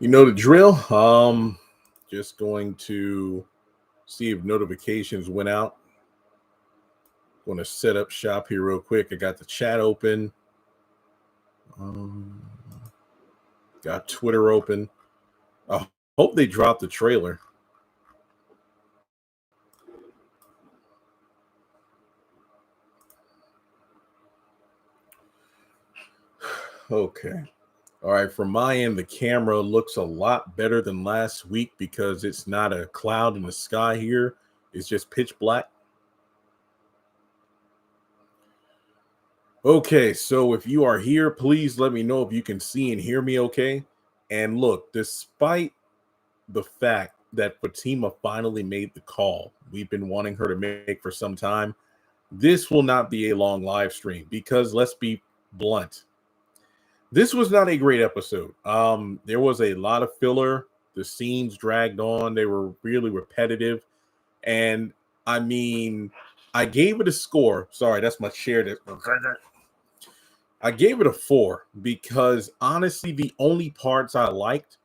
You know the drill. Just going to see if notifications went out. Going to set up shop here real quick. I got the chat open. Um, got Twitter open. I hope they dropped the trailer. Okay. All right. From my end, the camera looks a lot better than last week because it's not a cloud in the sky here. It's just pitch black. Okay, so if you are here, please let me know if you can see and hear me okay. And look, despite the fact that Fatima finally made the call we've been wanting her to make for some time, this will not be a long live stream because let's be blunt. This was not a great episode. There was a lot of filler. The scenes dragged on. They were really repetitive. And I mean, I gave it a score. Sorry, that's my chair. I gave it a 4 because honestly, the only parts I liked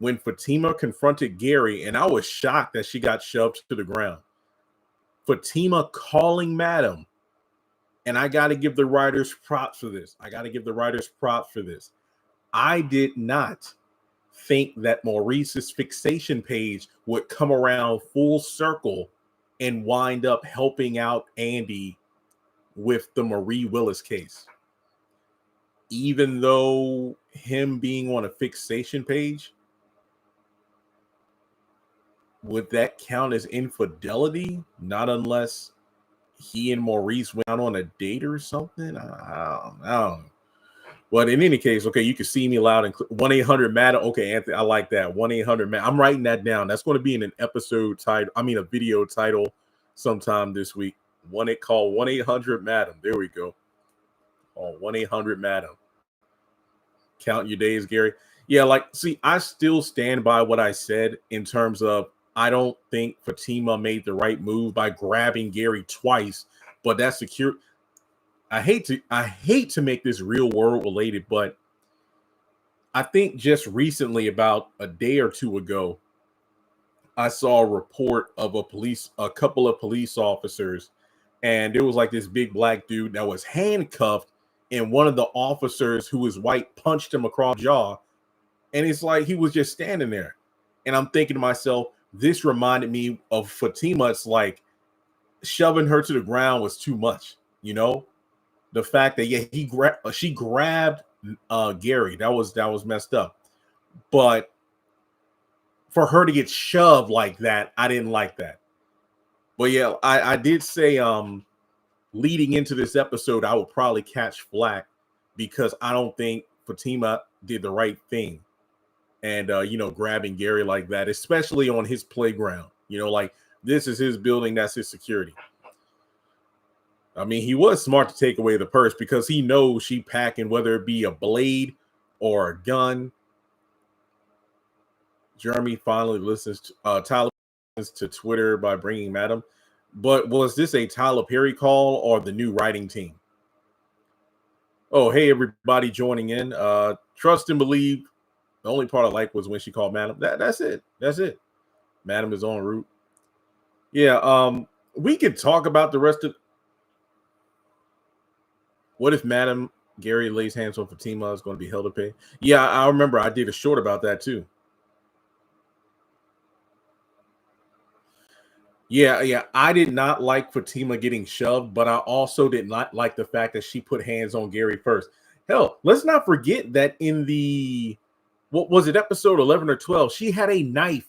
when Fatima confronted Gary, and I was shocked that she got shoved to the ground. Fatima calling Madam, and I got to give the writers props for this. I did not think that Maurice's fixation page would come around full circle and wind up helping out Andy with the Marie Willis case. Even though him being on a fixation page, would that count as infidelity? Not unless he and Maurice went out on a date or something. I don't know. But in any case, okay, you can see me loud and 1-800-MADAM. Okay, Anthony, I like that. 1-800-MADAM. I'm writing that down. That's going to be in an episode title. I mean, a video title sometime this week. Call 1-800-MADAM. There we go. Oh, 1-800-MADAM. Count your days, Gary. Yeah, see, I still stand by what I said in terms of I don't think Fatima made the right move by grabbing Gary twice, but that's secure. I hate to make this real world related, but I think just recently, about a day or two ago, I saw a report of a couple of police officers, and there was like this big black dude that was handcuffed, and one of the officers who was white punched him across the jaw, and it's like he was just standing there. And I'm thinking to myself, this reminded me of Fatima. It's like shoving her to the ground was too much, you know? The fact that she grabbed Gary, that was messed up. But for her to get shoved like that, I didn't like that. But yeah, I did say leading into this episode, I would probably catch flack because I don't think Fatima did the right thing. And grabbing Gary like that, especially on his playground. Like this is his building, that's his security. I mean, he was smart to take away the purse because he knows she packing, whether it be a blade or a gun. Jeremy finally listens to Tyler listens to Twitter by bringing Madam. But was this a Tyler Perry call or the new writing team? Oh, hey, everybody joining in. Trust and believe. The only part I like was when she called Madam. That's it. Madam is en route. Yeah, we could talk about the rest of. What if Madam Gary lays hands on Fatima is going to be held to pay? Yeah, I remember I did a short about that too. Yeah, I did not like Fatima getting shoved, but I also did not like the fact that she put hands on Gary first. Hell, let's not forget that in the, what was it, episode 11 or 12, she had a knife.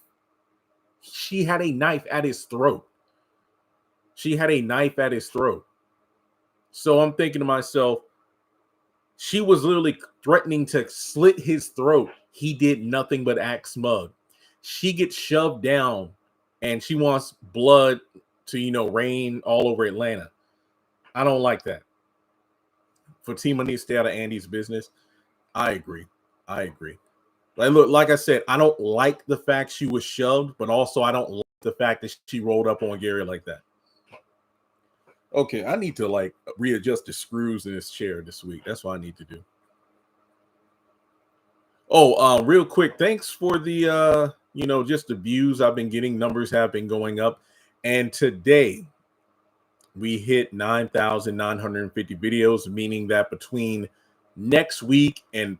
She had a knife at his throat. So I'm thinking to myself, she was literally threatening to slit his throat. He did nothing but act smug. She gets shoved down and she wants blood to, rain all over Atlanta. I don't like that. Fatima needs to stay out of Andy's business. I agree. Like I said, I don't like the fact she was shoved, but also I don't like the fact that she rolled up on Gary like that. Okay, I need to readjust the screws in this chair this week. That's what I need to do. Oh, real quick, thanks for the just the views I've been getting. Numbers have been going up, and today we hit 9,950 videos, meaning that between next week and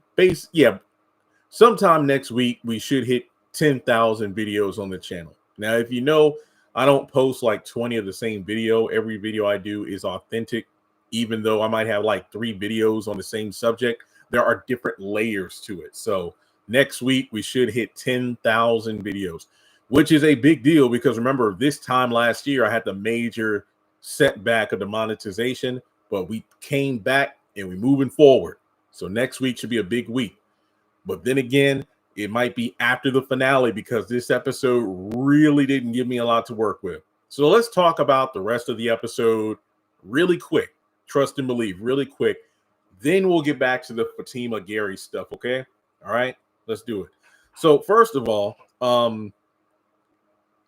sometime next week we should hit 10,000 videos on the channel. Now, if you know, I don't post like 20 of the same video. Every video I do is authentic, even though I might have like 3 videos on the same subject. There are different layers to it. So next week we should hit 10,000 videos, which is a big deal because remember, this time last year I had the major setback of the monetization, but we came back and we're moving forward. So next week should be a big week. But then again, it might be after the finale because this episode really didn't give me a lot to work with. So let's talk about the rest of the episode really quick. Trust and believe really quick. Then we'll get back to the Fatima Gary stuff, okay? All right, let's do it. So first of all,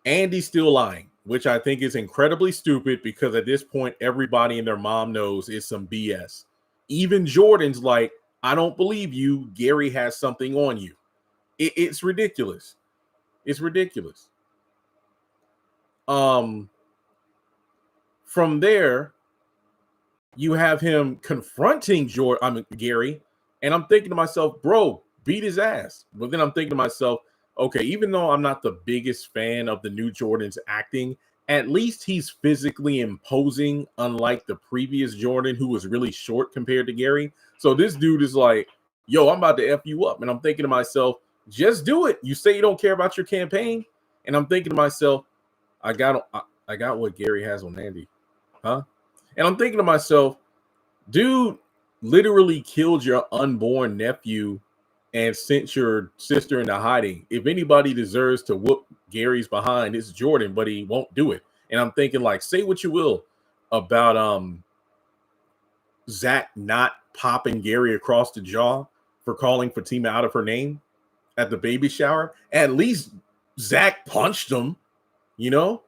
Andy's still lying, which I think is incredibly stupid because at this point, everybody and their mom knows it's some BS. Even Jordan's like, I don't believe you. Gary has something on you. It's ridiculous. It's ridiculous. From there, you have him confronting Gary, and I'm thinking to myself, bro, beat his ass. But then I'm thinking to myself, okay, even though I'm not the biggest fan of the new Jordan's acting, at least he's physically imposing, unlike the previous Jordan, who was really short compared to Gary. So this dude is like, yo, I'm about to F you up. And I'm thinking to myself, just do it. You say you don't care about your campaign. And I'm thinking to myself, I got what Gary has on Andy. Huh? And I'm thinking to myself, dude literally killed your unborn nephew and sent your sister into hiding. If anybody deserves to whoop Gary's behind, it's Jordan, but he won't do it. And I'm thinking, like, say what you will about Zach not popping Gary across the jaw for calling Fatima out of her name at the baby shower. At least Zach punched him, you know?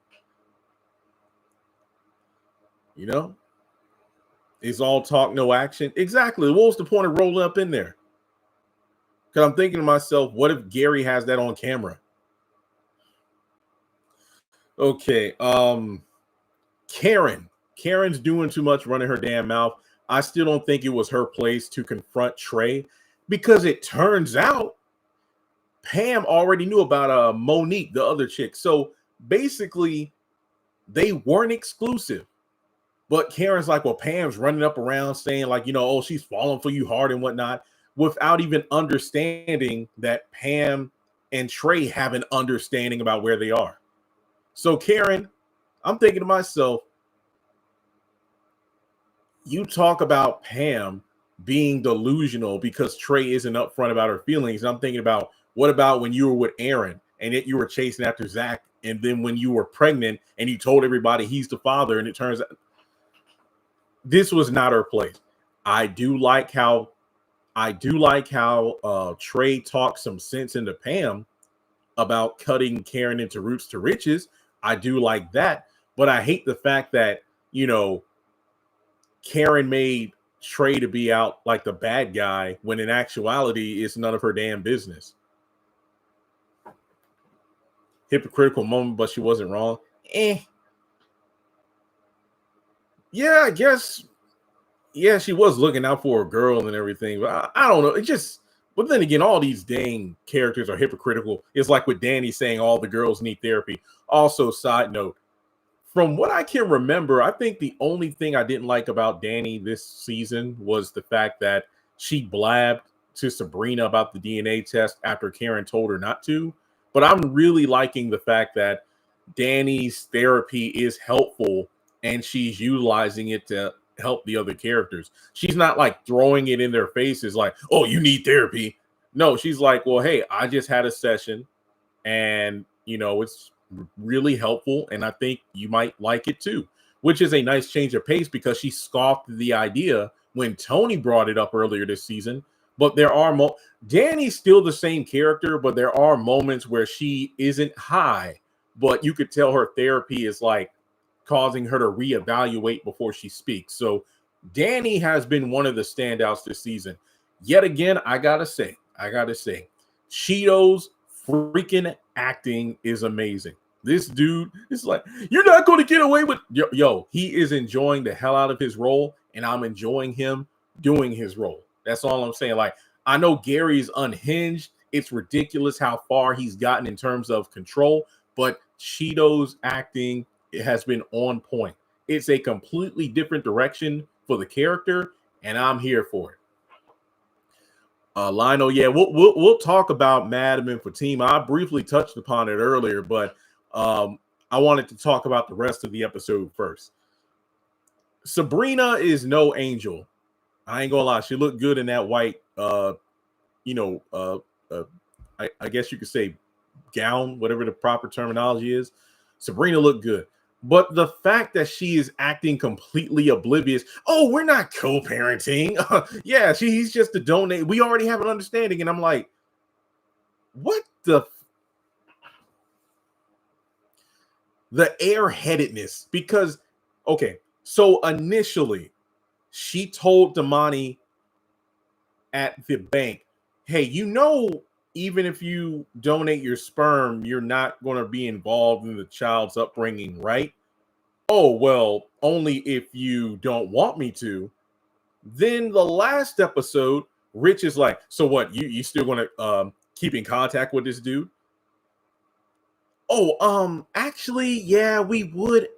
It's all talk, no action. Exactly. What was the point of rolling up in there? Because I'm thinking to myself, what if Gary has that on camera? Okay. Karen's doing too much, running her damn mouth. I still don't think it was her place to confront Trey, because it turns out Pam already knew about Monique, the other chick. So basically, they weren't exclusive. But Karen's like, well, Pam's running up around saying, like, oh, she's falling for you hard and whatnot, without even understanding that Pam and Trey have an understanding about where they are. So Karen, I'm thinking to myself, you talk about Pam being delusional because Trey isn't upfront about her feelings. And I'm thinking about, what about when you were with Aaron and yet you were chasing after Zach? And then when you were pregnant and you told everybody he's the father, and it turns out this was not her place. I do like how Trey talked some sense into Pam about cutting Karen into roots to riches. I do like that, but I hate the fact that, Karen made Trey to be out like the bad guy when in actuality it's none of her damn business. Hypocritical moment, but she wasn't wrong. Yeah, I guess. Yeah, she was looking out for a girl and everything, but I don't know. It just, but then again, all these dang characters are hypocritical. It's like with Danny saying all the girls need therapy. Also, side note, from what I can remember, I think the only thing I didn't like about Danny this season was the fact that she blabbed to Sabrina about the DNA test after Karen told her not to. But I'm really liking the fact that Danny's therapy is helpful and she's utilizing it to help the other characters. She's not like throwing it in their faces like, oh, you need therapy. No, she's like, well, hey, I just had a session and, it's really helpful. And I think you might like it too, which is a nice change of pace because she scoffed the idea when Tony brought it up earlier this season. But there are Danny's still the same character, but there are moments where she isn't high, but you could tell her therapy is like causing her to reevaluate before she speaks. So Danny has been one of the standouts this season. Yet again, I gotta say, I gotta say, Cheeto's freaking acting is amazing. This dude is like, you're not going to get away with yo. He is enjoying the hell out of his role, and I'm enjoying him doing his role. That's all I'm saying. Like, I know Gary's unhinged. It's ridiculous how far he's gotten in terms of control, but Cheeto's acting has been on point. It's a completely different direction for the character, and I'm here for it. Lionel, yeah, we'll talk about Madam and Fatima. I briefly touched upon it earlier, but I wanted to talk about the rest of the episode first. Sabrina is no angel. I ain't gonna lie, she looked good in that white, I guess you could say gown, whatever the proper terminology is. Sabrina looked good. But the fact that she is acting completely oblivious, oh, we're not co-parenting. Yeah, he's just a donate. We already have an understanding. And I'm like, what the airheadedness? Because, okay, so initially she told Damani at the bank, hey, even if you donate your sperm, you're not going to be involved in the child's upbringing, right? Oh, well, only if you don't want me to. Then the last episode, Rich is like, so what? You still going to keep in contact with this dude? Oh, actually, yeah, we would,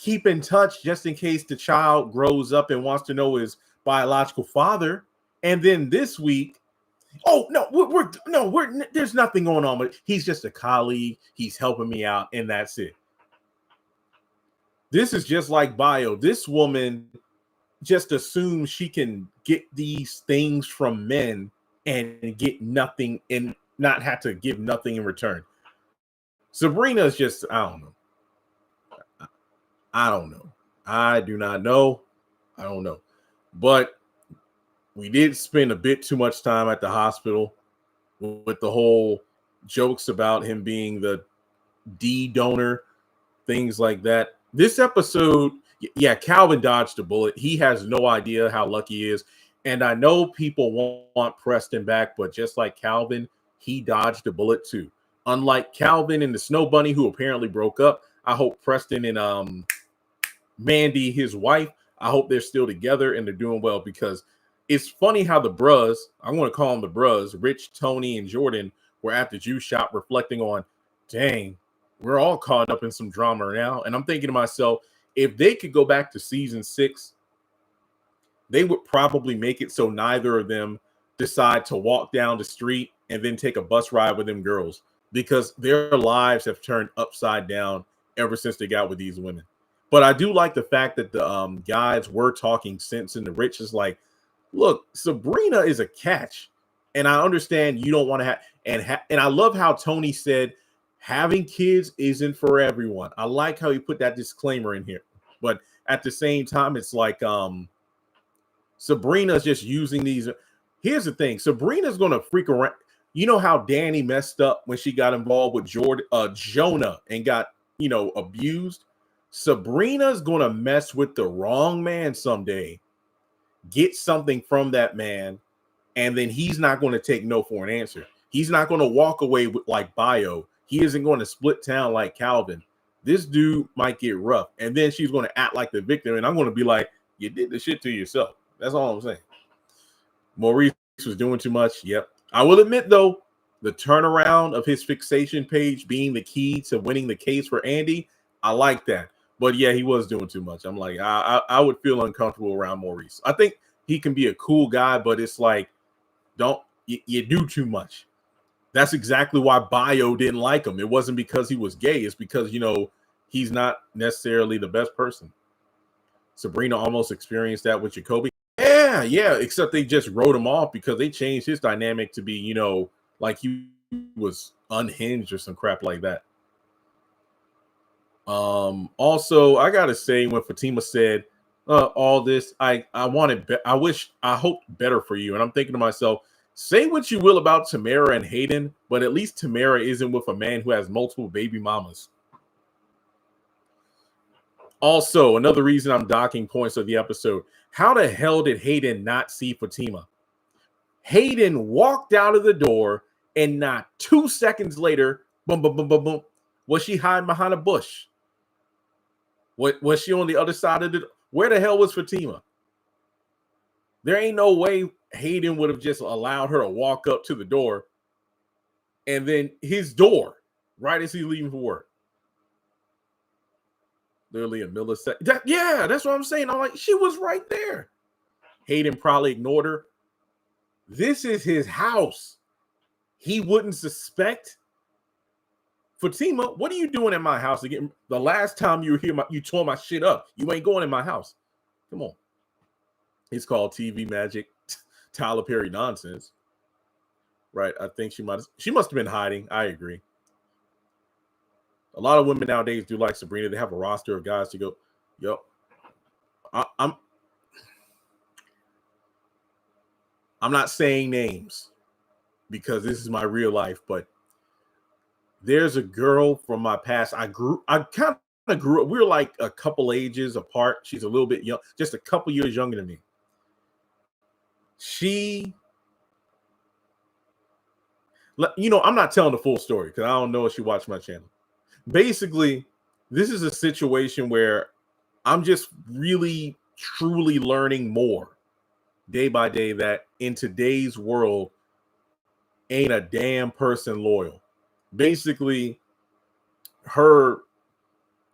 keep in touch just in case the child grows up and wants to know his biological father. And then this week, oh no, there's nothing going on, but he's just a colleague. He's helping me out, and that's it. This is just like Bio. This woman just assumes she can get these things from men and get nothing and not have to give nothing in return. Sabrina is just, I don't know. I do not know. I don't know. But we did spend a bit too much time at the hospital with the whole jokes about him being the D donor, things like that. This episode, yeah, Calvin dodged a bullet. He has no idea how lucky he is. And I know people want Preston back, but just like Calvin, he dodged a bullet too. Unlike Calvin and the Snow Bunny, who apparently broke up, I hope Preston and Mandy, his wife, I hope they're still together and they're doing well, because it's funny how the bros, I'm going to call them the bros, Rich, Tony, and Jordan, were at the juice shop reflecting on, dang, we're all caught up in some drama now. And I'm thinking to myself, if they could go back to season 6, they would probably make it so neither of them decide to walk down the street and then take a bus ride with them girls, because their lives have turned upside down ever since they got with these women. But I do like the fact that the guys were talking sense, and the Rich is like, look, Sabrina is a catch. And I understand you don't want to have, and I love how Tony said, having kids isn't for everyone. I like how he put that disclaimer in here. But at the same time, it's like Sabrina's just using these. Here's the thing. Sabrina's going to freak around. You know how Danny messed up when she got involved with Jonah and got, abused? Sabrina's going to mess with the wrong man someday, get something from that man, and then he's not going to take no for an answer. He's not going to walk away with like Bio. He isn't going to split town like Calvin. This dude might get rough, and then she's going to act like the victim, and I'm going to be like, you did the shit to yourself. That's all I'm saying. Maurice was doing too much. Yep. I will admit, though, the turnaround of his fixation page being the key to winning the case for Andy, I like that. But yeah, he was doing too much. I'm like, I would feel uncomfortable around Maurice. I think he can be a cool guy, but it's like, you do too much. That's exactly why Bio didn't like him. It wasn't because he was gay. It's because, he's not necessarily the best person. Sabrina almost experienced that with Jacoby. Yeah, except they just wrote him off because they changed his dynamic to be, like he was unhinged or some crap like that. Also, I gotta say, when Fatima said all this, I hoped better for you. And I'm thinking to myself, say what you will about Tamara and Hayden, but at least Tamara isn't with a man who has multiple baby mamas. Also, another reason I'm docking points of the episode, how the hell did Hayden not see Fatima? Hayden walked out of the door, and not 2 seconds later, boom, boom, boom, boom, boom, was she hiding behind a bush? What was she on the other side of the? Where the hell was Fatima? There ain't no way Hayden would have just allowed her to walk up to the door, and then his door right as he's leaving for work. Literally a millisecond. Yeah, that's what I'm saying. I'm like, she was right there. Hayden probably ignored her. This is his house. He wouldn't suspect. Fatima, what are you doing in my house again? The last time you were here, you tore my shit up. You ain't going in my house. Come on. It's called TV magic, Tyler Perry nonsense. Right? I think she must have been hiding. I agree. A lot of women nowadays do like Sabrina. They have a roster of guys to go, yo, I'm not saying names because this is my real life, but there's a girl from my past. I kind of grew up. We were like a couple ages apart. She's a little bit young, just a couple years younger than me. I'm not telling the full story because I don't know if she watched my channel. Basically, this is a situation where I'm just really, truly learning more day by day that in today's world, ain't a damn person loyal. Basically, her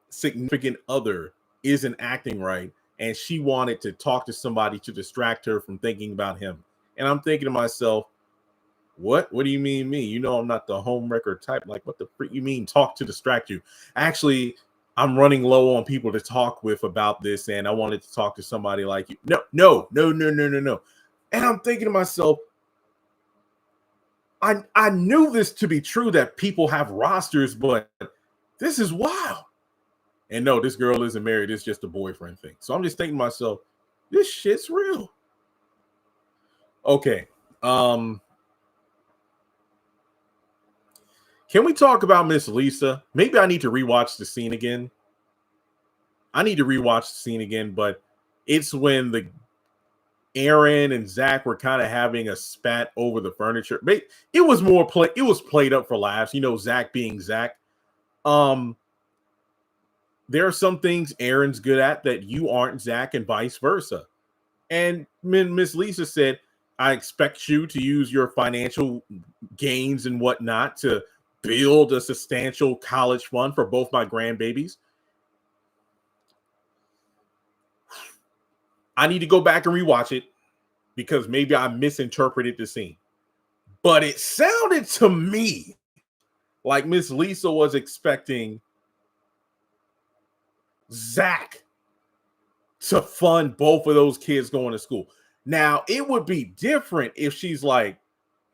significant other isn't acting right, and she wanted to talk to somebody to distract her from thinking about him. And I'm thinking to myself, what do you mean me? You know I'm not the home wrecker type. Like, what the freak you mean talk to distract you? Actually, I'm running low on people to talk with about this, and I wanted to talk to somebody like you. No. And I'm thinking to myself, I knew this to be true, that people have rosters, but this is wild. And no, this girl isn't married. It's just a boyfriend thing. So I'm just thinking to myself, this shit's real. Okay. Can we talk about Miss Lisa? Maybe I need to rewatch the scene again. But it's when Aaron and Zach were kind of having a spat over the furniture. It was played up for laughs. You know, Zach being Zach. There are some things Aaron's good at that you aren't, Zach, and vice versa. And Miss Lisa said, I expect you to use your financial gains and whatnot to build a substantial college fund for both my grandbabies. I need to go back and rewatch it because maybe I misinterpreted the scene. But it sounded to me like Miss Lisa was expecting Zach to fund both of those kids going to school. Now, it would be different if she's like,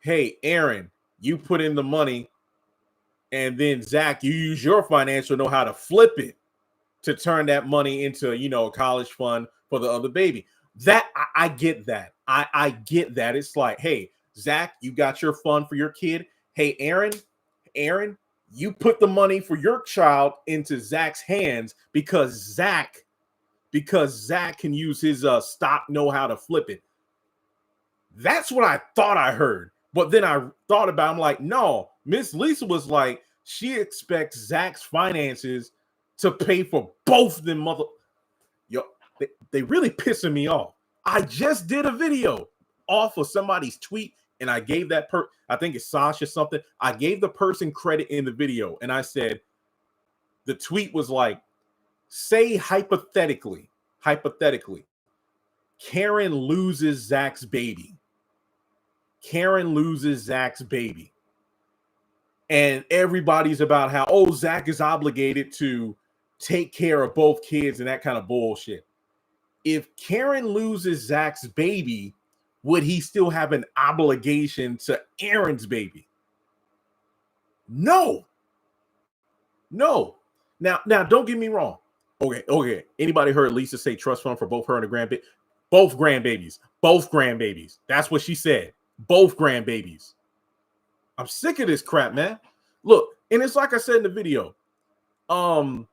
hey, Aaron, you put in the money, and then Zach, you use your financial know-how to flip it to turn that money into, a college fund for the other baby. That I get that. I get that. It's like, hey, Zach, you got your fund for your kid. Hey, Aaron, you put the money for your child into Zach's hands because Zach can use his stock know-how to flip it. That's what I thought I heard. But then I thought about it, I'm like, no, Miss Lisa was like, she expects Zach's finances to pay for both of them mother. Yo, they really pissing me off. I just did a video off of somebody's tweet, and I gave that I think it's Sasha something. I gave the person credit in the video, and I said, the tweet was like, say hypothetically, Karen loses Zach's baby. And everybody's about how, Zach is obligated to take care of both kids and that kind of bullshit. If Karen loses Zach's baby, would he still have an obligation to Aaron's baby? No. Now, don't get me wrong. Okay. Anybody heard Lisa say trust fund for both her and the grandbaby? Both grandbabies. That's what she said. Both grandbabies. I'm sick of this crap, man. Look, and it's like I said in the video. I'm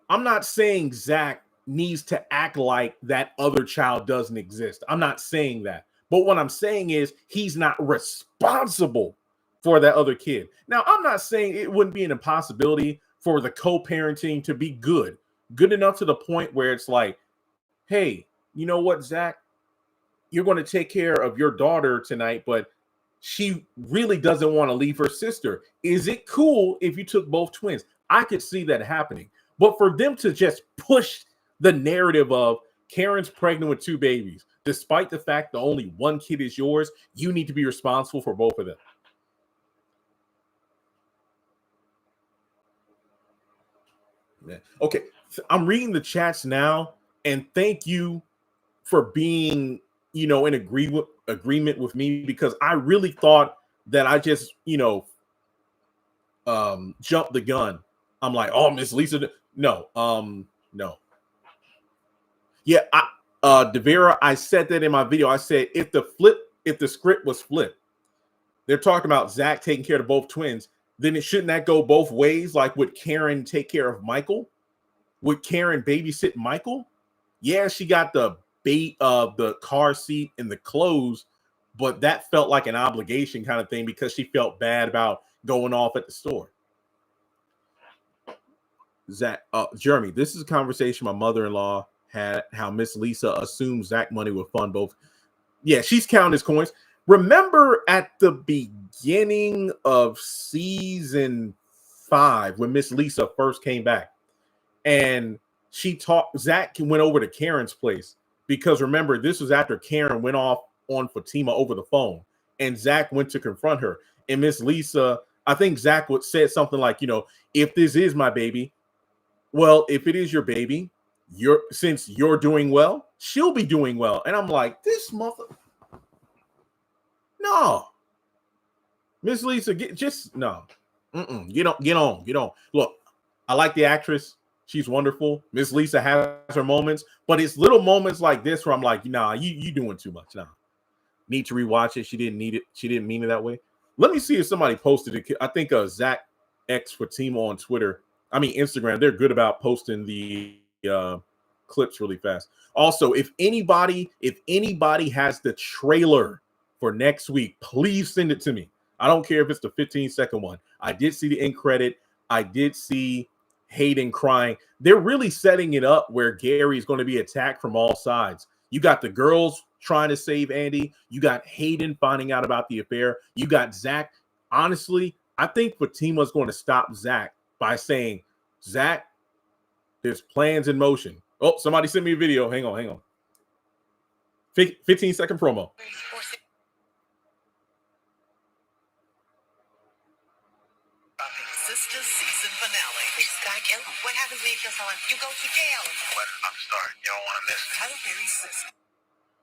not saying Zach needs to act like that other child doesn't exist. I'm not saying that. But what I'm saying is he's not responsible for that other kid. Now, I'm not saying it wouldn't be an impossibility for the co-parenting to be good enough to the point where it's like, hey, you know what, Zach? You're going to take care of your daughter tonight, but she really doesn't want to leave her sister. Is it cool if you took both twins? I could see that happening. But for them to just push the narrative of Karen's pregnant with 2 babies, despite the fact that only one kid is yours, you need to be responsible for both of them. Okay, I'm reading the chats now, and thank you for being, in agreement with me, because I really thought that I just, jumped the gun. I'm like, oh, Miss Lisa, no. Yeah, Devera, I said that in my video. I said if the script was flipped, they're talking about Zach taking care of both twins, then shouldn't that go both ways? Like, would Karen take care of Michael? Would Karen babysit Michael? Yeah, she got the car seat and the clothes, but that felt like an obligation kind of thing because she felt bad about going off at the store. Zach, Jeremy, this is a conversation my mother-in-law had, how Miss Lisa assumes Zach money will fund both. Yeah, she's counting his coins. Remember at the beginning of season 5 when Miss Lisa first came back and Zach went over to Karen's place, because remember, this was after Karen went off on Fatima over the phone and Zach went to confront her. And Miss Lisa, I think Zach said something like, if this is my baby, well, if it is your baby, since you're doing well, she'll be doing well. And I'm like, this mother. No, Miss Lisa, no. Get on. Look, I like the actress. She's wonderful. Miss Lisa has her moments, but it's little moments like this where I'm like, nah, you doing too much. Nah, need to rewatch it. She didn't need it. She didn't mean it that way. Let me see if somebody posted it. I think Zach X Fatima on Instagram. They're good about posting the clips really fast. Also, if anybody has the trailer for next week, please send it to me. I don't care if it's the 15-second one. I did see the end credit. I did see Hayden crying. They're really setting it up where Gary is going to be attacked from all sides. You got the girls trying to save Andy. You got Hayden finding out about the affair. You got Zach. Honestly, I think Fatima's going to stop Zach by saying, Zach, there's plans in motion. Oh, somebody sent me a video. Hang on. 15-second promo. Sistas season finale. What happens when you kill someone? You go to jail. Wedding's about to start. You don't want to miss it. Tyler Perry's sister.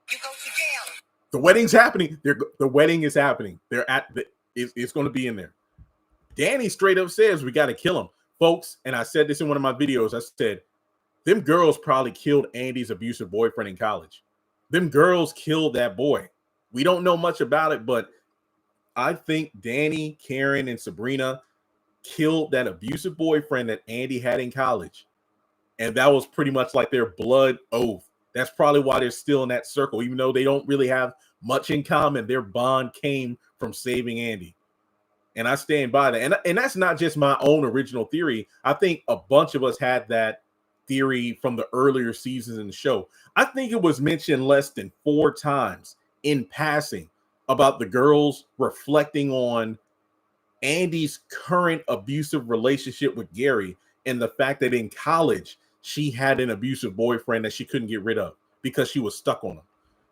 You go to jail. The wedding's happening. The wedding is happening. It's going to be in there. Danny straight up says we got to kill him, folks. And I said this in one of my videos. I said, them girls probably killed Andy's abusive boyfriend in college. Them girls killed that boy. We don't know much about it, but I think Danny, Karen, and Sabrina killed that abusive boyfriend that Andy had in college. And that was pretty much like their blood oath. That's probably why they're still in that circle, even though they don't really have much in common. Their bond came from saving Andy. And I stand by that. And that's not just my own original theory. I think a bunch of us had that theory from the earlier seasons in the show. I think it was mentioned less than 4 times in passing about the girls reflecting on Andy's current abusive relationship with Gary and the fact that in college she had an abusive boyfriend that she couldn't get rid of because she was stuck on him.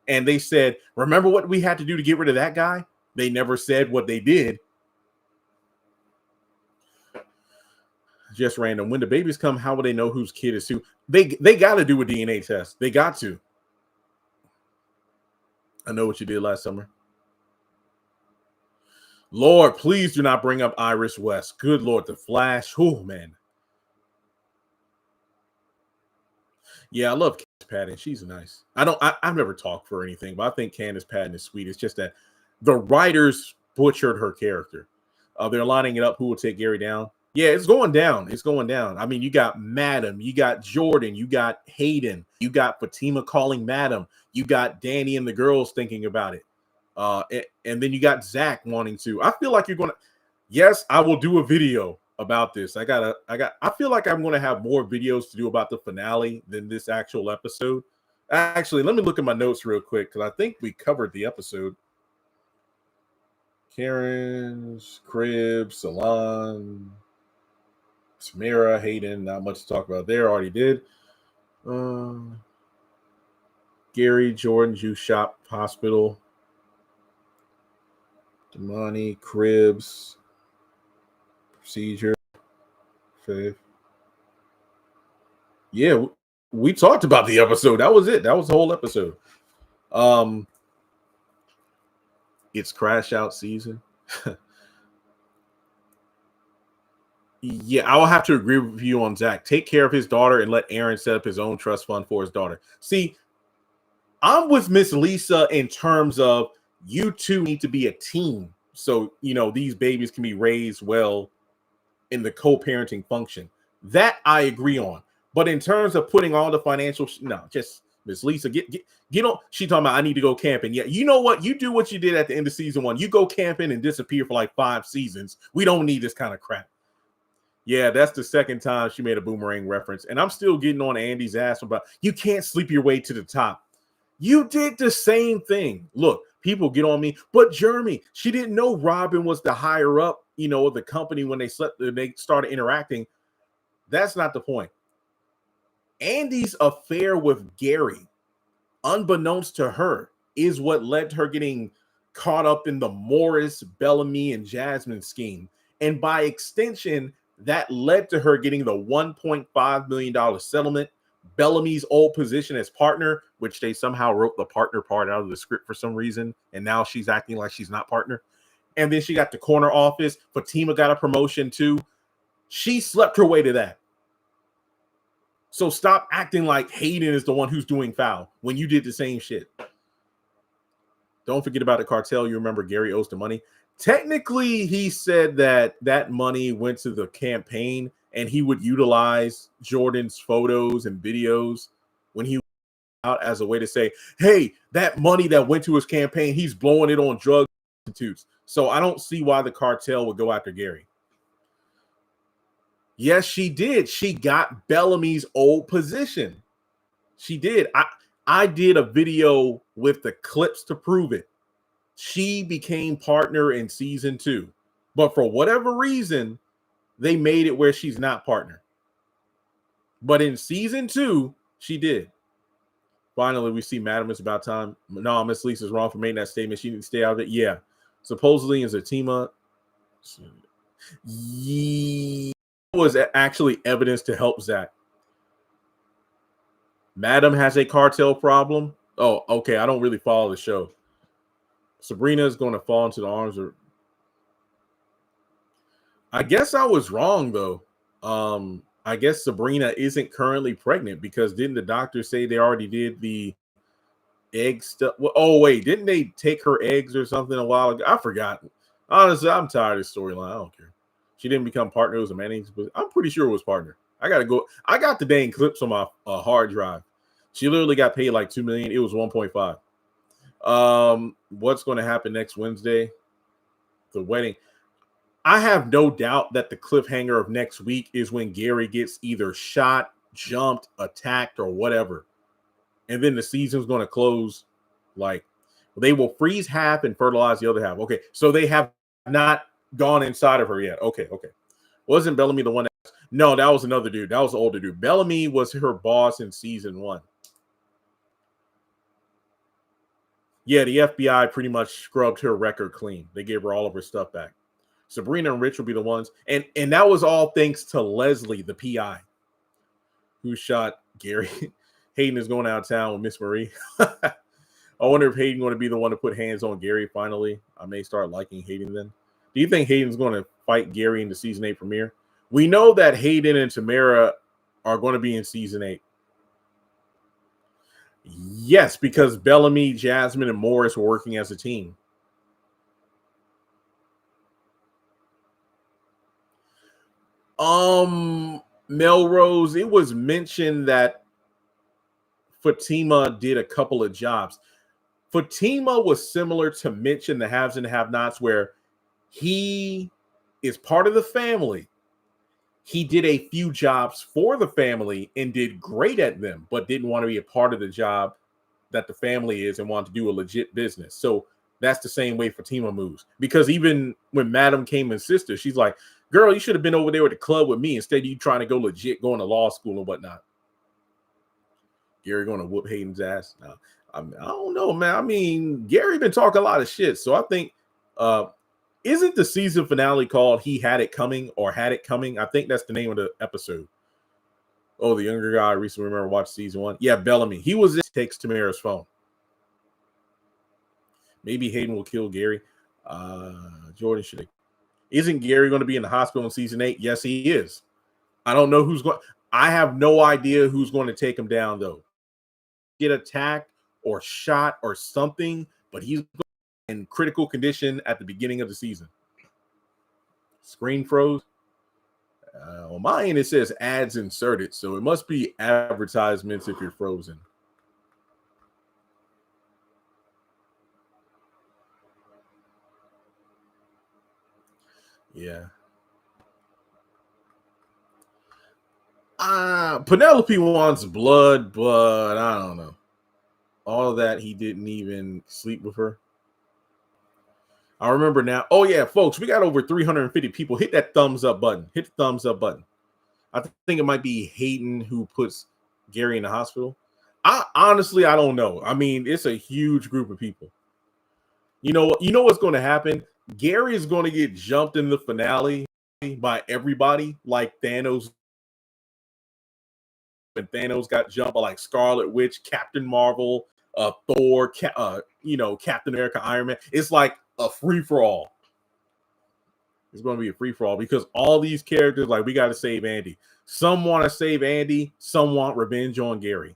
And they said, remember what we had to do to get rid of that guy? They never said what they did. Just random. When the babies come, how will they know whose kid is who? They got to do a DNA test. They got to. I know what you did last summer. Lord, please do not bring up Iris West. Good Lord, the Flash. Oh, man. Yeah, I love Candace Patton. She's nice. I've never talked for her or anything, but I think Candace Patton is sweet. It's just that the writers butchered her character. They're lining it up who will take Gary down. Yeah, it's going down. It's going down. I mean, you got Madam, you got Jordan, you got Hayden, you got Fatima calling Madam, you got Danny and the girls thinking about it. And then you got Zach wanting to. I feel like you're gonna. Yes, I will do a video about this. I feel like I'm gonna have more videos to do about the finale than this actual episode. Actually, let me look at my notes real quick because I think we covered the episode. Karen's crib, salon. Tamara, Hayden, not much to talk about there. Already did. Gary, Jordan, Juice Shop, Hospital. Damani, Cribs, Procedure, Faith. Yeah, we talked about the episode. That was it. That was the whole episode. It's crash out season. Yeah, I will have to agree with you on Zach. Take care of his daughter and let Aaron set up his own trust fund for his daughter. See, I'm with Miss Lisa in terms of you two need to be a team. So, these babies can be raised well in the co-parenting function. That I agree on. But in terms of putting all the financial, no, just Miss Lisa, get on. She talking about I need to go camping. Yeah, you know what? You do what you did at the end of season 1. You go camping and disappear for like 5 seasons. We don't need this kind of crap. Yeah, that's the second time she made a boomerang reference. And I'm still getting on Andy's ass about you can't sleep your way to the top. You did the same thing. Look, people get on me, but Jeremy, she didn't know Robin was the higher up, of the company when they started interacting. That's not the point. Andy's affair with Gary, unbeknownst to her, is what led to her getting caught up in the Morris, Bellamy, and Jasmine scheme. And by extension, that led to her getting the $1.5 million settlement, Bellamy's old position as partner, which they somehow wrote the partner part out of the script for some reason, and now she's acting like she's not partner. And then she got the corner office. Fatima got a promotion too. She slept her way to that. So stop acting like Hayden is the one who's doing foul when you did the same shit. Don't forget about the cartel. You remember Gary owes the money. Technically, he said that money went to the campaign and he would utilize Jordan's photos and videos when he was out as a way to say, hey, that money that went to his campaign, he's blowing it on drug institutes. So I don't see why the cartel would go after Gary. Yes, she did. She got Bellamy's old position. She did. I did a video with the clips to prove it. She became partner in season 2. But for whatever reason, they made it where she's not partner. But in season 2, she did. Finally, we see Madam, it's about time. No, Miss Lisa's wrong for making that statement. She needs to stay out of it. Yeah. Supposedly in Zatima. Was actually evidence to help Zach. Madam has a cartel problem. Oh, okay. I don't really follow the show. Sabrina is going to fall into the arms of. I guess I was wrong though. I guess Sabrina isn't currently pregnant because didn't the doctor say they already did the egg stuff? Well, oh wait, didn't they take her eggs or something a while ago? I forgot. Honestly, I'm tired of this storyline. I don't care. She didn't become partner. It was a mayonnaise, but I'm pretty sure it was partner. I gotta go. I got the dang clips on my hard drive. She literally got paid like $2 million. It was 1.5. What's going to happen next Wednesday? The wedding. I have no doubt that the cliffhanger of next week is when Gary gets either shot, jumped, attacked, or whatever. And then the season's going to close. Like, they will freeze half and fertilize the other half. Okay, so they have not gone inside of her yet. Okay. Wasn't Bellamy the one that... No, that was another dude. That was the older dude. Bellamy was her boss in season 1. Yeah, the FBI pretty much scrubbed her record clean. They gave her all of her stuff back. Sabrina and Rich will be the ones. And that was all thanks to Leslie, the PI, who shot Gary. Hayden is going out of town with Miss Marie. I wonder if Hayden's going to be the one to put hands on Gary finally. I may start liking Hayden then. Do you think Hayden's going to fight Gary in the season 8 premiere? We know that Hayden and Tamara are going to be in season 8. Yes, because Bellamy, Jasmine, and Morris were working as a team. Melrose, it was mentioned that Fatima did a couple of jobs. Fatima was similar to Mitch in the Haves and Have-Nots, where he is part of the family. He did a few jobs for the family and did great at them, but didn't want to be a part of the job that the family is and want to do a legit business. So that's the same way Fatima moves. Because even when Madam came in Sistas, she's like, girl, you should have been over there at the club with me instead of you trying to go legit, going to law school and whatnot. Gary going to whoop Hayden's ass? No, I don't know, man. I mean, Gary been talking a lot of shit. So I think, isn't the season finale called He Had It Coming or Had It Coming? I think that's the name of the episode. Oh, the younger guy I recently remember watched season 1. Yeah, Bellamy. He was in, takes Tamara's phone. Maybe Hayden will kill Gary. Jordan should. Isn't Gary going to be in the hospital in season 8? Yes, he is. I don't know who's going. I have no idea who's going to take him down, though. Get attacked or shot or something, but he's in critical condition at the beginning of the season. Screen froze. On my end, it says ads inserted, so it must be advertisements if you're frozen. Yeah. Penelope wants blood, but I don't know. All of that, he didn't even sleep with her. I remember now. Oh, yeah, folks, we got over 350 people. Hit that thumbs up button. Hit the thumbs up button. I think it might be Hayden who puts Gary in the hospital. Honestly, I don't know. I mean, it's a huge group of people. You know what's going to happen? Gary is going to get jumped in the finale by everybody, like Thanos. When Thanos got jumped by like Scarlet Witch, Captain Marvel, Thor, Captain America, Iron Man. It's like a free-for-all. It's going to be a free-for-all because all these characters, like, we got to save Andy. Some want to save Andy. Some want revenge on Gary.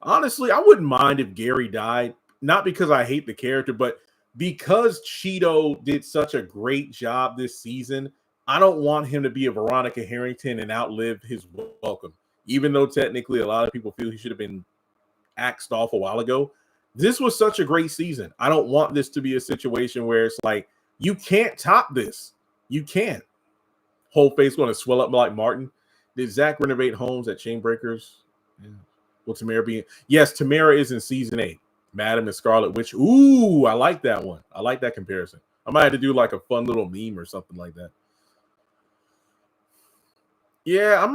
Honestly, I wouldn't mind if Gary died. Not because I hate the character, but because Cheeto did such a great job this season, I don't want him to be a Veronica Harrington and outlive his welcome. Even though technically a lot of people feel he should have been axed off a while ago. This was such a great season. I don't want this to be a situation where it's like, you can't top this. You can't. Whole face going to swell up like Martin. Did Zach renovate homes at Chainbreakers? Yeah. Will Tamara be? Yes, Tamara is in season 8. Madam and Scarlet Witch. Ooh, I like that one. I like that comparison. I might have to do like a fun little meme or something like that. Yeah,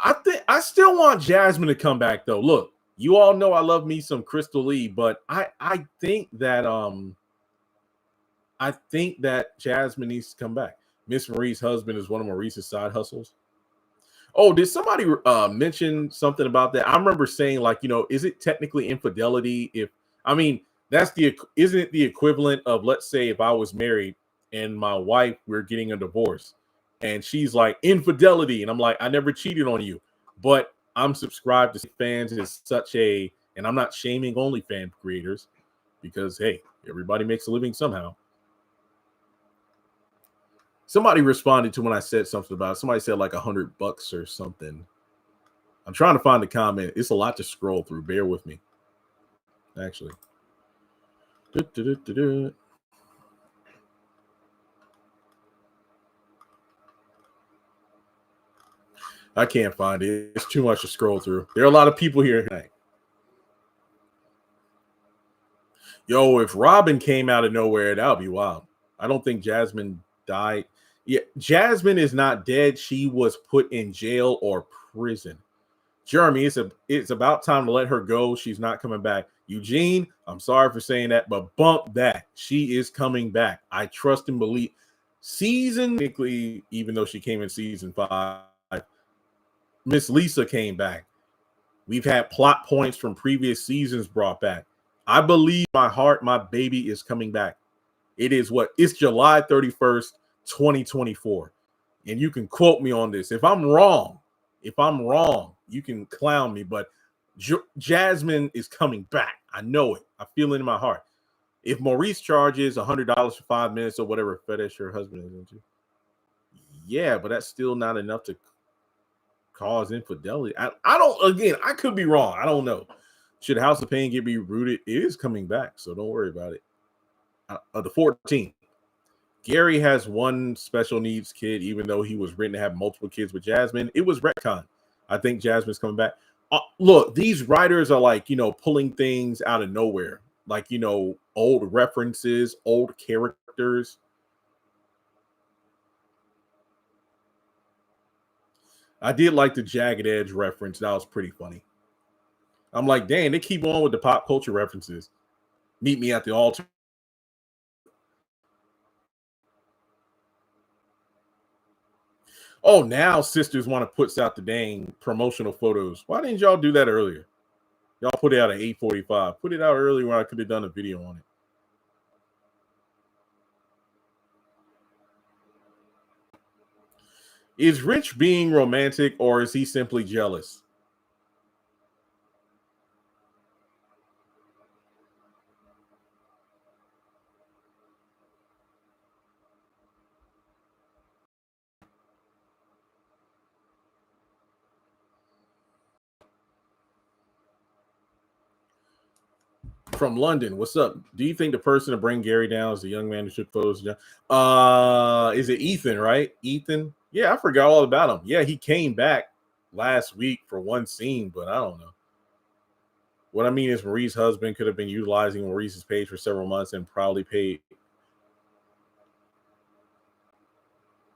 I think I still want Jasmine to come back though. Look, you all know I love me some Crystal Lee, but I think that Jasmine needs to come back. Miss Marie's husband is one of Maurice's side hustles. Oh, did somebody mention something about that? I remember saying, like, is it technically infidelity? Isn't it the equivalent of, let's say, if I was married and my wife, we're getting a divorce and she's like, infidelity. And I'm like, I never cheated on you, but I'm subscribed to fans as such and I'm not shaming OnlyFans creators because, hey, everybody makes a living somehow. Somebody responded to when I said something about it. Somebody said like $100 or something. I'm trying to find the comment. It's a lot to scroll through. Bear with me. Actually. I can't find it. It's too much to scroll through. There are a lot of people here tonight. Yo, if Robin came out of nowhere, that would be wild. I don't think Jasmine died. Yeah, Jasmine is not dead. She was put in jail or prison. Jeremy, it's about time to let her go. She's not coming back. Eugene, I'm sorry for saying that, but bump that. She is coming back. I trust and believe. Even though she came in season 5, Miss Lisa came back. We've had plot points from previous seasons brought back. I believe my heart, my baby is coming back. It's July 31st, 2024. And you can quote me on this. If I'm wrong, you can clown me, but Jasmine is coming back. I know it. I feel it in my heart. If Maurice charges $100 for 5 minutes or whatever fetish her husband is into, Yeah, but that's still not enough to cause infidelity. I don't, again, I could be wrong. I don't know. Should House of Pain get rebooted? It is coming back, so don't worry about it. The 14th. Gary has one special needs kid, even though he was written to have multiple kids with Jasmine. It was retcon. I think Jasmine's coming back. Look, these writers are like, pulling things out of nowhere. Like, old references, old characters. I did like the Jagged Edge reference. That was pretty funny. I'm like, dang, they keep on with the pop culture references. Meet me at the altar. Oh, now Sisters want to put out the dang promotional photos. Why didn't y'all do that earlier? Y'all put it out at 8:45. Put it out earlier when I could have done a video on it. Is Rich being romantic or is he simply jealous? From London, what's up? Do you think the person to bring Gary down is the young man who took photos? Is it Ethan, right? Ethan? Yeah, I forgot all about him. Yeah, he came back last week for one scene, but I don't know. What I mean is Marie's husband could have been utilizing Maurice's page for several months and probably paid.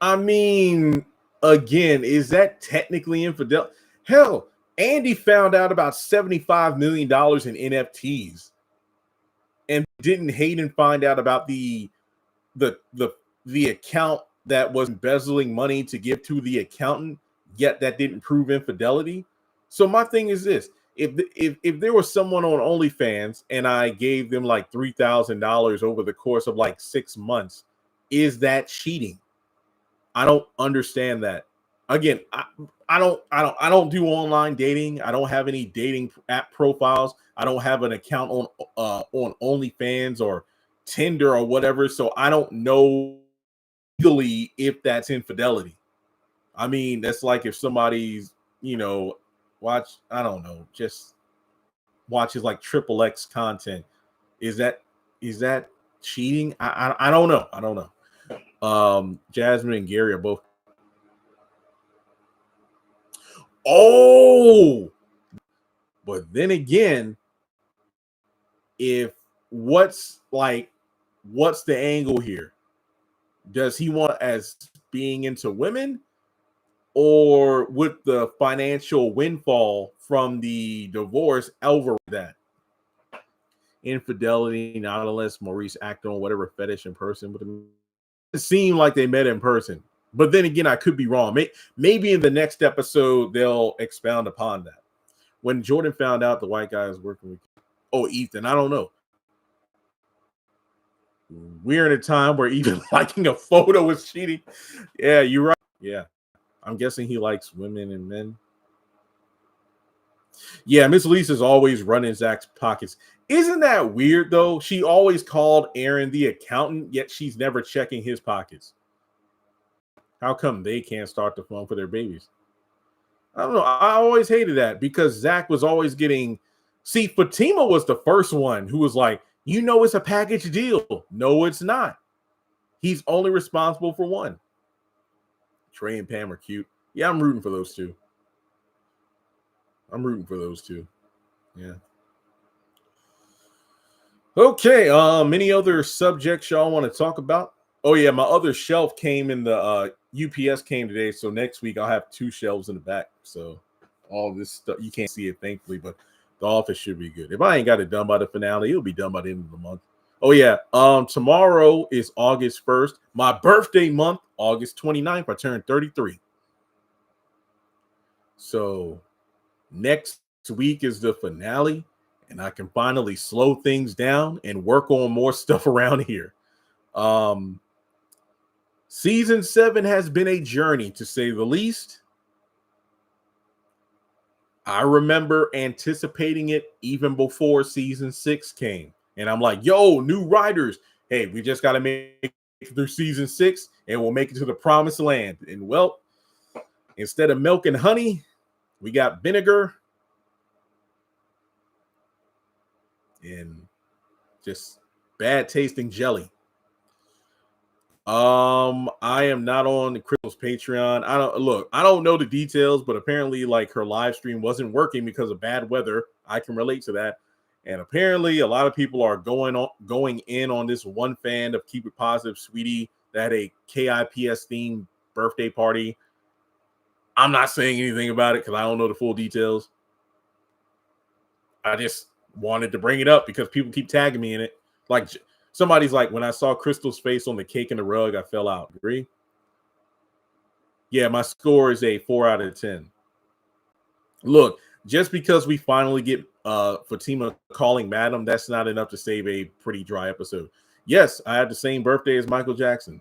I mean, again, is that technically infidel? Hell, Andy found out about $75 million in NFTs. And didn't Hayden find out about the account that was embezzling money to give to the accountant, yet that didn't prove infidelity? So my thing is this: if there was someone on OnlyFans and I gave them like $3,000 over the course of like 6 months, is that cheating? I don't understand that. Again, I don't do online dating. I don't have any dating app profiles. I don't have an account on OnlyFans or Tinder or whatever. So I don't know legally if that's infidelity. I mean, that's like if somebody's, I don't know, just watches like triple X content. Is that cheating? I don't know. I don't know. Jasmine and Gary are both. Oh, but then again, what's the angle here? Does he want as being into women, or with the financial windfall from the divorce over that? Infidelity, not unless Maurice acted on whatever fetish in person, but it seemed like they met in person. But then again, I could be wrong. Maybe in the next episode they'll expound upon that. When Jordan found out the white guy was working with Ethan, I don't know. We're in a time where even liking a photo is cheating. Yeah, you're right. Yeah. I'm guessing he likes women and men. Yeah, Miss Lisa's always running Zach's pockets. Isn't that weird, though? She always called Aaron the accountant, yet she's never checking his pockets. How come they can't start the phone for their babies? I don't know. I always hated that because Zach was always getting. See, Fatima was the first one who was like, it's a package deal. No, it's not. He's only responsible for one. Trey and Pam are cute. Yeah, I'm rooting for those two. Yeah. Okay. Any other subjects y'all want to talk about? Oh yeah, my other shelf came in the UPS came today, so next week I'll have 2 shelves in the back. So all this stuff you can't see it, thankfully, but the office should be good. If I ain't got it done by the finale, it'll be done by the end of the month. Oh yeah, tomorrow is August 1st, my birthday month. August 29th, I turn 33. So next week is the finale, and I can finally slow things down and work on more stuff around here. Season 7 has been a journey, to say the least. I remember anticipating it even before season 6 came. And I'm like, yo, new writers. Hey, we just got to make it through season 6 and we'll make it to the promised land. And well, instead of milk and honey, we got vinegar and just bad tasting jelly. I am not on Crystal's Patreon. I don't know the details, but apparently like her live stream wasn't working because of bad weather. I can relate to that. And apparently a lot of people are going in on this one fan of Keep It Positive Sweetie that had a KIPS themed birthday party. I'm not saying anything about it because I don't know the full details. I just wanted to bring it up because people keep tagging me in it. Like somebody's like, when I saw Crystal's face on the cake and the rug, I fell out. Agree? Yeah, my score is a 4 out of 10. Look, just because we finally get Fatima calling Madam, that's not enough to save a pretty dry episode. Yes, I had the same birthday as Michael Jackson.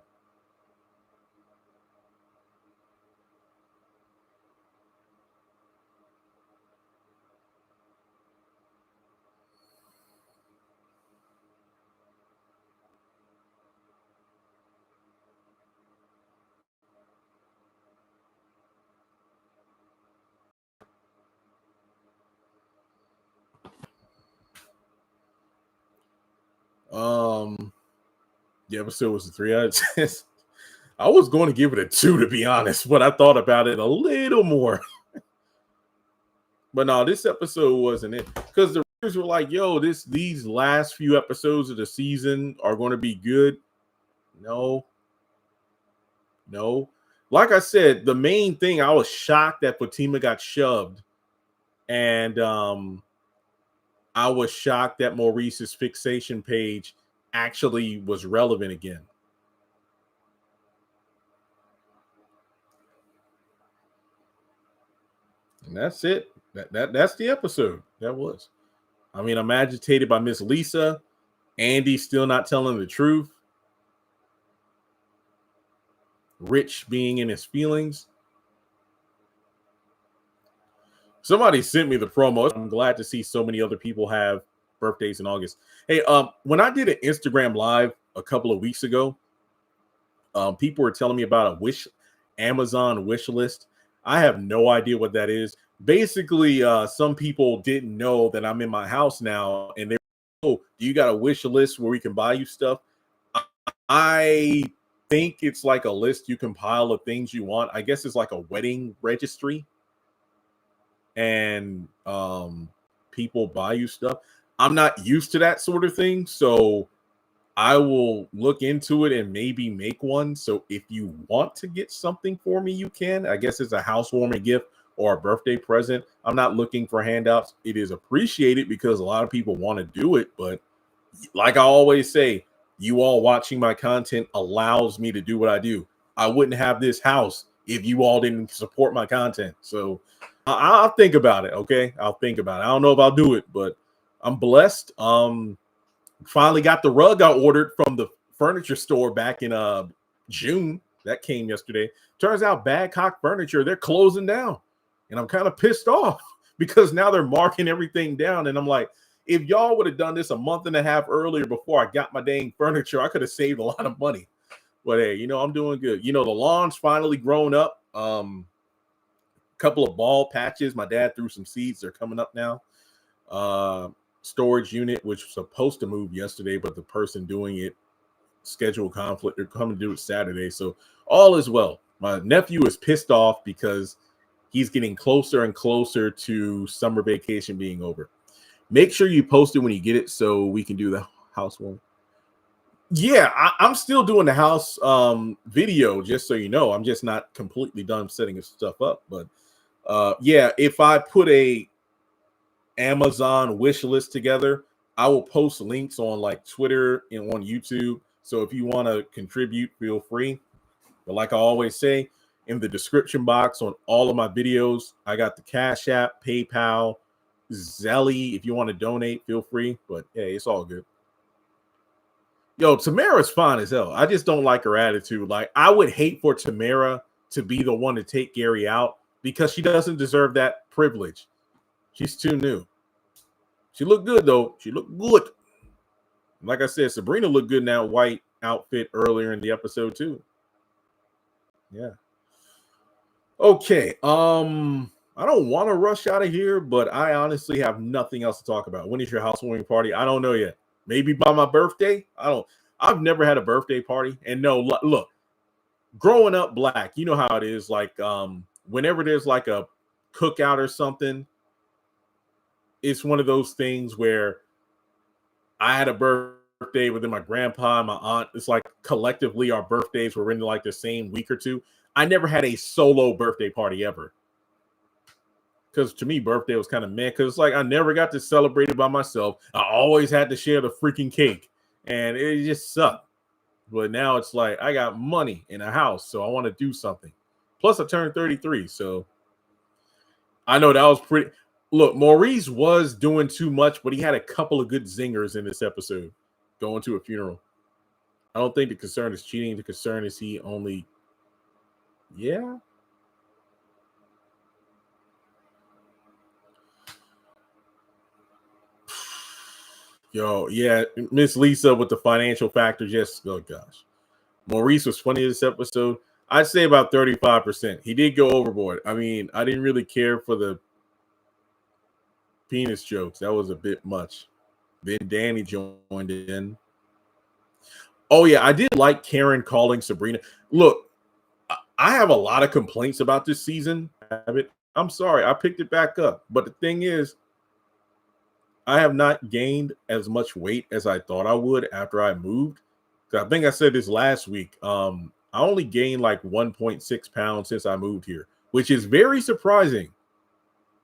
The episode was a 3 out of 10. I was going to give it a 2 to be honest, but I thought about it a little more. But no, this episode wasn't it because the readers were like, "Yo, these last few episodes of the season are going to be good." No. Like I said, the main thing I was shocked that Fatima got shoved, and I was shocked that Maurice's fixation page actually was relevant again. And that's it. That's the episode. That was. I mean, I'm agitated by Miss Lisa. Andy still not telling the truth. Rich being in his feelings. Somebody sent me the promo. I'm glad to see so many other people have birthdays in August. Hey, when I did an Instagram live a couple of weeks ago, people were telling me about a Amazon wish list. I have no idea what that is. Basically, some people didn't know that I'm in my house now, and they, oh, do you got a wish list where we can buy you stuff? I think it's like a list you compile of things you want. I guess it's like a wedding registry, and people buy you stuff. I'm not used to that sort of thing, so I will look into it and maybe make one. So if you want to get something for me, you can. I guess it's a housewarming gift or a birthday present. I'm not looking for handouts. It is appreciated because a lot of people want to do it. But like I always say, you all watching my content allows me to do what I do. I wouldn't have this house if you all didn't support my content. So I'll think about it. Okay. I'll think about it. I don't know if I'll do it, but I'm blessed. Finally got the rug I ordered from the furniture store back in June. That came yesterday. Turns out Badcock Furniture, they're closing down. And I'm kind of pissed off because now they're marking everything down. And I'm like, if y'all would have done this a month and a half earlier before I got my dang furniture, I could have saved a lot of money. But hey, I'm doing good. The lawn's finally grown up. Couple of ball patches. My dad threw some seeds. They're coming up now. Storage unit, which was supposed to move yesterday, but the person doing it schedule conflict. They're coming to do it Saturday. So all is well. My nephew is pissed off because he's getting closer and closer to summer vacation being over. Make sure you post it when you get it so we can do the housewarming. Yeah, I'm still doing the house video, just so you know. I'm just not completely done setting stuff up. But yeah, if I put a Amazon wish list together, I will post links on like Twitter and on YouTube. So if you want to contribute, feel free. But like I always say, in the description box on all of my videos, I got the Cash App, PayPal, Zelly. If you want to donate, feel free. But hey, it's all good. Yo, Tamara's fine as hell. I just don't like her attitude. Like, I would hate for Tamara to be the one to take Gary out because she doesn't deserve that privilege. She's too new. She looked good, though. She looked good. Like I said, Sabrina looked good in that white outfit earlier in the episode, too. Yeah. Okay. I don't want to rush out of here, but I honestly have nothing else to talk about. When is your housewarming party? I don't know yet. Maybe by my birthday. I've never had a birthday party. And no, look, growing up black, you know how it is. Like, whenever there's like a cookout or something, it's one of those things where I had a birthday within my grandpa and my aunt. It's like collectively our birthdays were in like the same week or two. I never had a solo birthday party ever. Because to me, birthday was kind of meh. Because like I never got to celebrate it by myself. I always had to share the freaking cake, and it just sucked. But now it's like I got money in a house, so I want to do something. Plus, I turned 33, so I know that was pretty. Look, Maurice was doing too much, but he had a couple of good zingers in this episode. Going to a funeral. I don't think the concern is cheating. The concern is he only. Yeah. Yo, yeah, Miss Lisa with the financial factors. Yes, oh gosh. Maurice was funny this episode. I'd say about 35%. He did go overboard. I mean, I didn't really care for the penis jokes. That was a bit much. Then Danny joined in. Oh, yeah, I did like Karen calling Sabrina. Look, I have a lot of complaints about this season. I'm sorry, I picked it back up. But the thing is, I have not gained as much weight as I thought I would after I moved. I think I said this last week. I only gained like 1.6 pounds since I moved here, which is very surprising.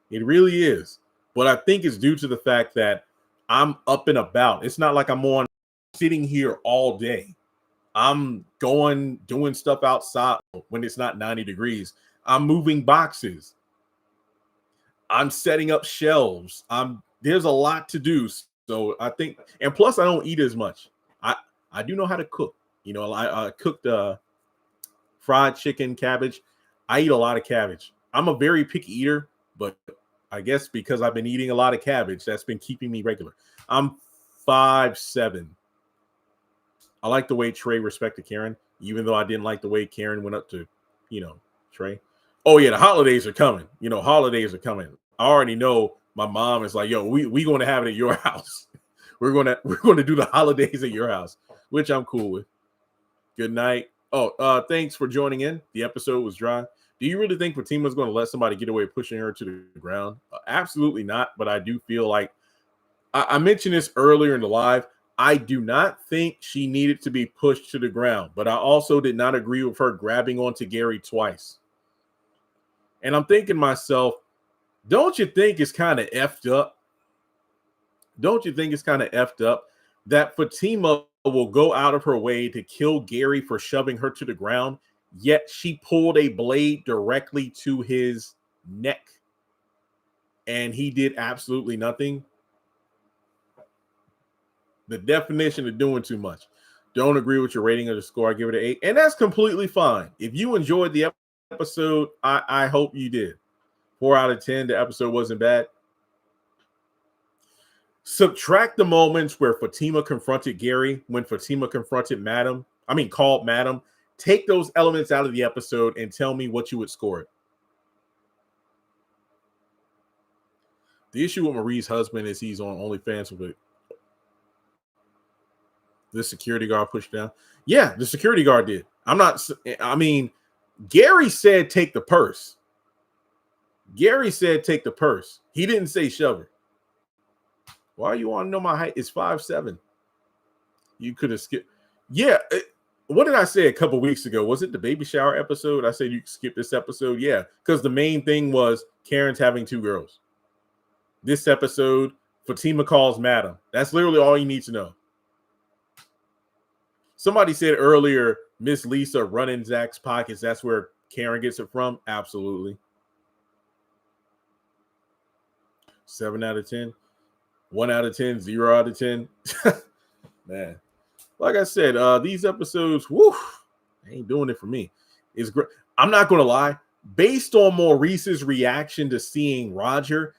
It really is. But I think it's due to the fact that I'm up and about. It's not like I'm sitting here all day. I'm doing stuff outside when it's not 90 degrees. I'm moving boxes. I'm setting up shelves. There's a lot to do. So I think, and plus I don't eat as much. I do know how to cook. You know, I cooked fried chicken, cabbage. I eat a lot of cabbage. I'm a very picky eater, but I guess because I've been eating a lot of cabbage, that's been keeping me regular. I'm 5'7". I like the way Trey respected Karen, even though I didn't like the way Karen went up to, Trey. Oh yeah, the holidays are coming. Holidays are coming. I already know my mom is like, yo, we going to have it at your house. We're going to do the holidays at your house, which I'm cool with. Good night. Oh, thanks for joining in. The episode was dry. Do you really think Fatima's going to let somebody get away with pushing her to the ground? Absolutely not. But I do feel like I mentioned this earlier in the live. I do not think she needed to be pushed to the ground, but I also did not agree with her grabbing onto Gary twice. And I'm thinking to myself, don't you think it's kind of effed up? Don't you think it's kind of effed up that Fatima will go out of her way to kill Gary for shoving her to the ground, yet she pulled a blade directly to his neck and he did absolutely nothing? The definition of doing too much. Don't agree with your rating of the score. I give it an 8. And that's completely fine. If you enjoyed the episode, I hope you did. 4 out of 10. The episode wasn't bad. Subtract the moments where Fatima confronted Gary when Fatima called Madam. Take those elements out of the episode and tell me what you would score it. The issue with Marie's husband is he's on OnlyFans with the security guard pushed down. Yeah, the security guard did. Gary said take the purse. Gary said take the purse. He didn't say shove it. Why you want to know my height? It's 5'7". You could have skipped. Yeah. What did I say a couple weeks ago? Was it the baby shower episode? I said you could skip this episode. Yeah, because the main thing was Karen's having 2 girls. This episode, Fatima calls Madam. That's literally all you need to know. Somebody said earlier, Miss Lisa running Zach's pockets. That's where Karen gets it from. Absolutely. 7 out of 10. 1 out of 10. 0 out of 10. Man. Like I said, these episodes, ain't doing it for me. It's great. I'm not going to lie. Based on Maurice's reaction to seeing Roger,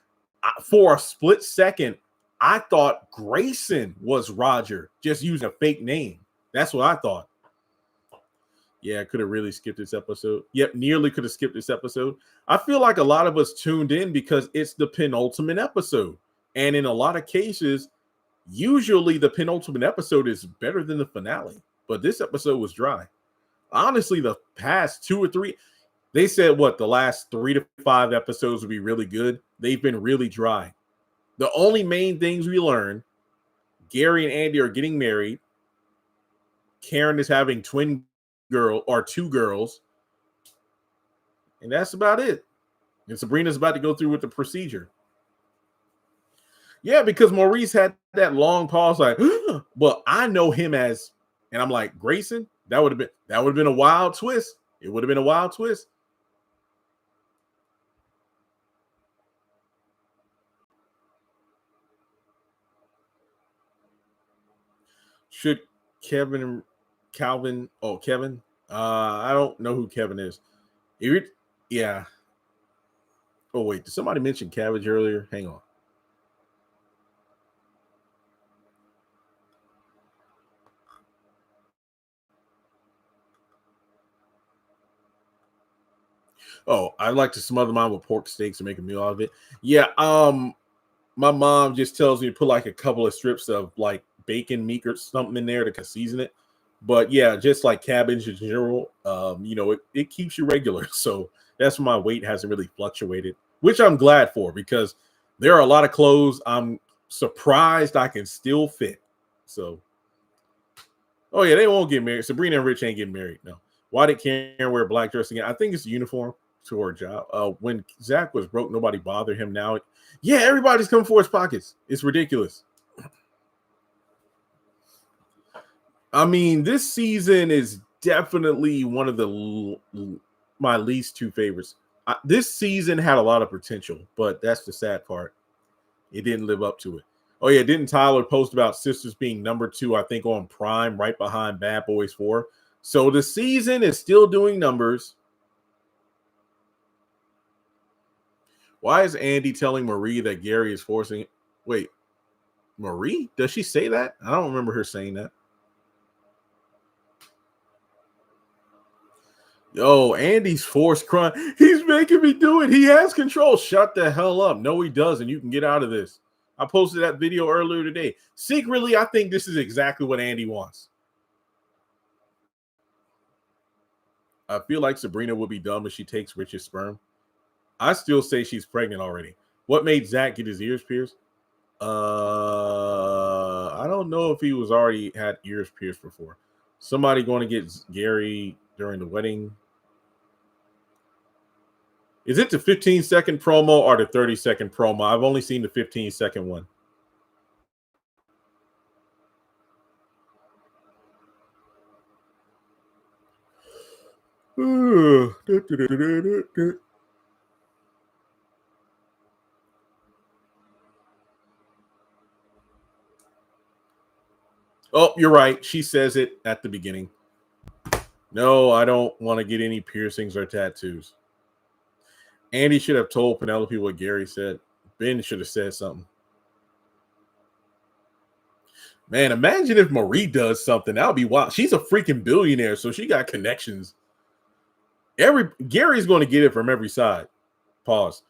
for a split second, I thought Grayson was Roger, just using a fake name. That's what I thought. Yeah, could have really skipped this episode. Yep, nearly could have skipped this episode. I feel like a lot of us tuned in because it's the penultimate episode. And in a lot of cases, usually the penultimate episode is better than the finale. But this episode was dry. Honestly, the past 2 or 3, they said what the last 3 to 5 episodes would be really good. They've been really dry. The only main things we learned, Gary and Andy are getting married. Karen is having two girls. And that's about it. And Sabrina's about to go through with the procedure. Yeah, because Maurice had that long pause, like, well, I know him as, and I'm like, Grayson, that would have been a wild twist. It would have been a wild twist. Should Kevin? I don't know who Kevin is. Yeah. Oh, wait, did somebody mention Cabbage earlier? Hang on. Oh, I like to smother mine with pork steaks and make a meal out of it. Yeah, my mom just tells me to put like a couple of strips of like bacon meat or something in there to season it. But yeah, just like cabbage in general, it keeps you regular. So that's why my weight hasn't really fluctuated, which I'm glad for because there are a lot of clothes I'm surprised I can still fit. So, oh yeah, they won't get married. Sabrina and Rich ain't getting married. No. Why did Karen wear a black dress again? I think it's a uniform to her job. When Zach was broke, nobody bothered him. Now, yeah, everybody's coming for his pockets. It's ridiculous. I mean, this season is definitely one of my least two favorites. This season had a lot of potential, but that's the sad part. It didn't live up to it. Oh yeah, didn't Tyler post about Sistas being number 2, I think, on Prime, right behind Bad Boys 4? So the season is still doing numbers. Why is Andy telling Marie that Gary is forcing? Wait, Marie? Does she say that? I don't remember her saying that. Yo, Andy's forced crying. He's making me do it. He has control. Shut the hell up. No, he doesn't. You can get out of this. I posted that video earlier today. Secretly, I think this is exactly what Andy wants. I feel like Sabrina would be dumb if she takes Rich's sperm. I still say she's pregnant already. What made Zach get his ears pierced? I don't know if he was already had ears pierced before. Somebody going to get Gary during the wedding. Is it the 15-second promo or the 30-second promo? I've only seen the 15-second one. Oh, you're right. She says it at the beginning. No, I don't want to get any piercings or tattoos. Andy should have told Penelope what Gary said. Ben should have said something. Man, imagine if Marie does something. That would be wild. She's a freaking billionaire, so she got connections. Gary's going to get it from every side. Pause.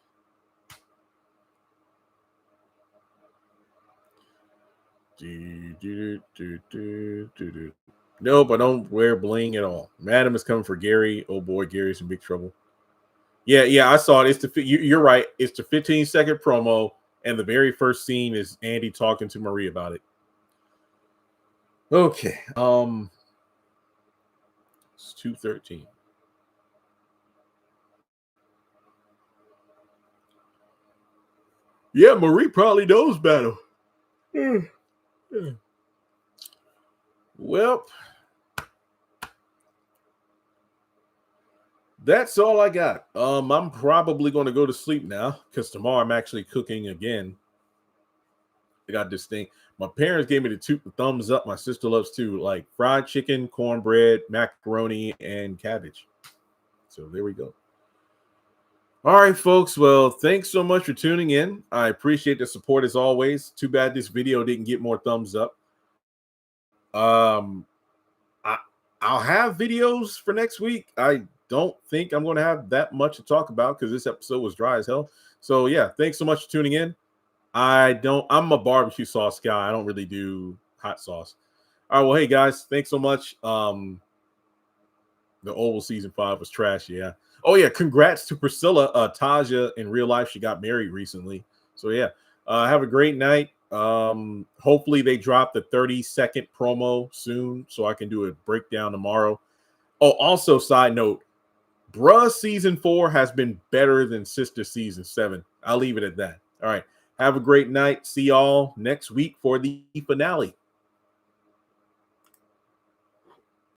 Nope, I don't wear bling at all. Madam is coming for Gary. Oh boy, Gary's in big trouble. Yeah, I saw it. You're right. It's the 15-second promo, and the very first scene is Andy talking to Marie about it. Okay. It's 2:13. Yeah, Marie probably knows better. Well, that's all I got. I'm probably going to go to sleep now because tomorrow I'm actually cooking again. I got this thing. My parents gave me the thumbs up. My sister loves too, like fried chicken, cornbread, macaroni, and cabbage. So there we go. All right, folks. Well, thanks so much for tuning in. I appreciate the support as always. Too bad this video didn't get more thumbs up. I'll have videos for next week. I don't think I'm going to have that much to talk about because this episode was dry as hell. So yeah, thanks so much for tuning in. I'm a barbecue sauce guy. I don't really do hot sauce. All right, well, hey guys, thanks so much. The Oval season 5 was trash. Yeah. Oh yeah, congrats to Priscilla. Taja in real life, she got married recently. So yeah, have a great night. Hopefully they drop the 30-second promo soon so I can do a breakdown tomorrow. Oh, also side note, Bruh season 4 has been better than Sister season 7. I'll leave it at that. All right. Have a great night. See y'all next week for the finale.